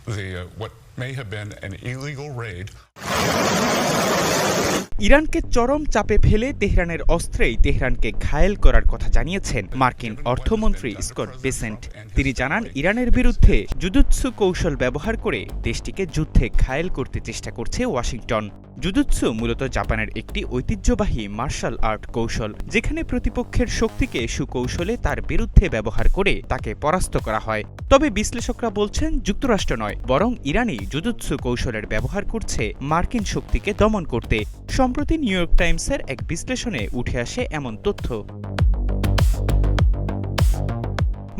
what may have been an illegal raid. ইরানকে চরম চাপে ফেলে তেহরানের অস্ত্রেই তেহরানকে ঘায়েল করার কথা জানিয়েছেন মার্কিন অর্থমন্ত্রী স্কট বেসেন্ট। তিনি জানান, ইরানের বিরুদ্ধে জুজুৎসু কৌশল ব্যবহার করে দেশটিকে যুদ্ধে ঘায়েল করতে চেষ্টা করছে ওয়াশিংটন। জুজুৎসু মূলত জাপানের একটি ঐতিহ্যবাহী মার্শাল আর্ট কৌশল, যেখানে প্রতিপক্ষের শক্তিকে সুকৌশলে তার বিরুদ্ধে ব্যবহার করে তাকে পরাস্ত করা হয়। তবে বিশ্লেষকরা বলছেন, যুক্তরাষ্ট্র নয় বরং ইরানই জুজুৎসু কৌশলের ব্যবহার করছে মার্কিন শক্তিকে দমন করতে। সম্প্রতি নিউ ইয়র্ক টাইমসের এক বিশ্লেষণে উঠে আসে এমন তথ্য।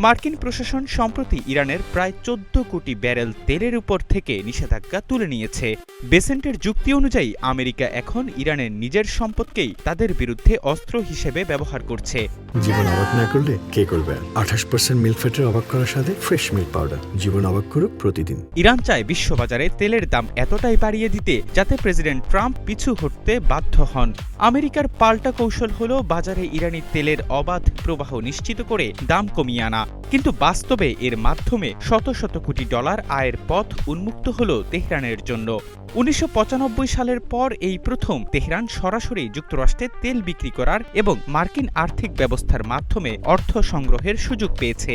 মার্কিন প্রশাসন সম্প্রতি ইরানের প্রায় 14 কোটি ব্যারেল তেলের উপর থেকে নিষেধাজ্ঞা তুলে নিয়েছে। বেসেন্টের যুক্তি অনুযায়ী আমেরিকা এখন ইরানের নিজের সম্পদকেই তাদের বিরুদ্ধে অস্ত্র হিসেবে ব্যবহার করছে। জীবন অবাক না করলে কে করবে? 28% মিল্ক ফ্যাটের অবাক করার সাথে ফ্রেশ মিল্ক পাউডার। জীবন অবাক করুক প্রতিদিন। ইরান চায় বিশ্ববাজারে তেলের দাম এতটাই বাড়িয়ে দিতে যাতে প্রেসিডেন্ট ট্রাম্প পিছু হটতে বাধ্য হন। আমেরিকার পাল্টা কৌশল হল বাজারে ইরানি তেলের অবাধ প্রবাহ নিশ্চিত করে দাম কমিয়ে আনা। কিন্তু বাস্তবে এর মাধ্যমে শত শত কোটি ডলার আয়ের পথ উন্মুক্ত হল তেহরানের জন্য। 1995 সালের পর এই প্রথম তেহরান সরাসরি যুক্তরাষ্ট্রে তেল বিক্রি করার এবং মার্কিন আর্থিক ব্যবস্থার মাধ্যমে অর্থ সংগ্রহের সুযোগ পেয়েছে।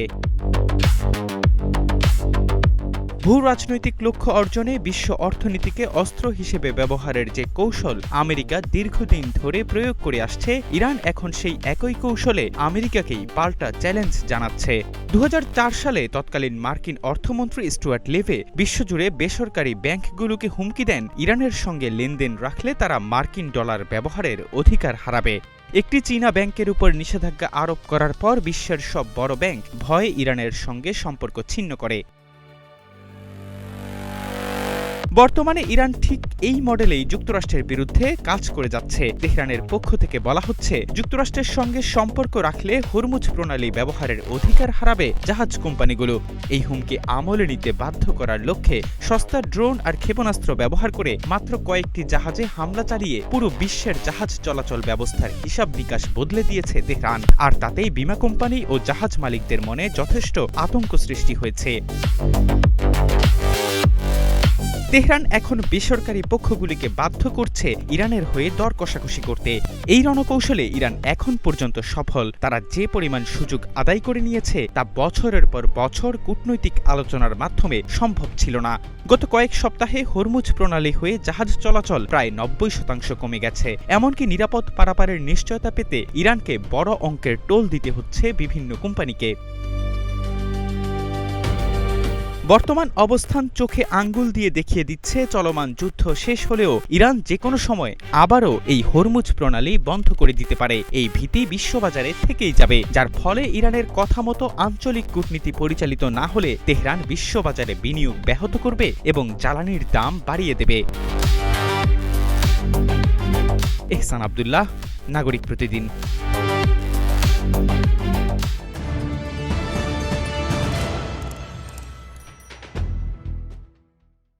ভূ রাজনৈতিক লক্ষ্য অর্জনে বিশ্ব অর্থনীতিকে অস্ত্র হিসেবে ব্যবহারের যে কৌশল আমেরিকা দীর্ঘদিন ধরে প্রয়োগ করে আসছে, ইরান এখন সেই একই কৌশলে আমেরিকাকেই পাল্টা চ্যালেঞ্জ জানাচ্ছে। 2004 সালে তৎকালীন মার্কিন অর্থমন্ত্রী স্টুয়ার্ট লেভে বিশ্বজুড়ে বেসরকারি ব্যাংকগুলোকে হুমকি দেন, ইরানের সঙ্গে লেনদেন রাখলে তারা মার্কিন ডলার ব্যবহারের অধিকার হারাবে। একটি চীনা ব্যাংকের উপর নিষেধাজ্ঞা আরোপ করার পর বিশ্বের সব বড় ব্যাংক ভয়ে ইরানের সঙ্গে সম্পর্ক ছিন্ন করে। বর্তমানে ইরান ঠিক এই মডেলেই যুক্তরাষ্ট্রের বিরুদ্ধে কাজ করে যাচ্ছে। তেহরানের পক্ষ থেকে বলা হচ্ছে, যুক্তরাষ্ট্রের সঙ্গে সম্পর্ক রাখলে হরমুজ প্রণালী ব্যবহারের অধিকার হারাবে জাহাজ কোম্পানিগুলো। এই হুমকি আমলে নিতে বাধ্য করার লক্ষ্যে সস্তা ড্রোন আর ক্ষেপণাস্ত্র ব্যবহার করে মাত্র কয়েকটি জাহাজে হামলা চালিয়ে পুরো বিশ্বের জাহাজ চলাচল ব্যবস্থার হিসাব নিকাশ বদলে দিয়েছে তেহরান। আর তাতেই বিমা কোম্পানি ও জাহাজ মালিকদের মনে যথেষ্ট আতঙ্ক সৃষ্টি হয়েছে। তেহরান এখন বেসরকারি পক্ষগুলিকে বাধ্য করছে ইরানের হয়ে দর কষাকষি করতে। এই রণকৌশলে ইরান এখন পর্যন্ত সফল। তারা যে পরিমাণ সুযোগ আদায় করে নিয়েছে তা বছরের পর বছর কূটনৈতিক আলোচনার মাধ্যমে সম্ভব ছিল না। গত কয়েক সপ্তাহে হরমুজ প্রণালী হয়ে জাহাজ চলাচল প্রায় 90% কমে গেছে। এমনকি নিরাপদ পারাপারের নিশ্চয়তা পেতে ইরানকে বড় অঙ্কের টোল দিতে হচ্ছে বিভিন্ন কোম্পানিকে। বর্তমান অবস্থান চোখে আঙ্গুল দিয়ে দেখিয়ে দিচ্ছে, চলমান যুদ্ধ শেষ হলেও ইরান যে কোনো সময় আবারও এই হরমুজ প্রণালী বন্ধ করে দিতে পারে। এই ভীতি বিশ্ববাজারে থেকেই যাবে, যার ফলে ইরানের কথা মতো আঞ্চলিক কূটনীতি পরিচালিত না হলে তেহরান বিশ্ববাজারে বিনিয়োগ ব্যাহত করবে এবং জ্বালানির দাম বাড়িয়ে দেবে। এহসান আব্দুল্লাহ, নাগরিক প্রতিদিন।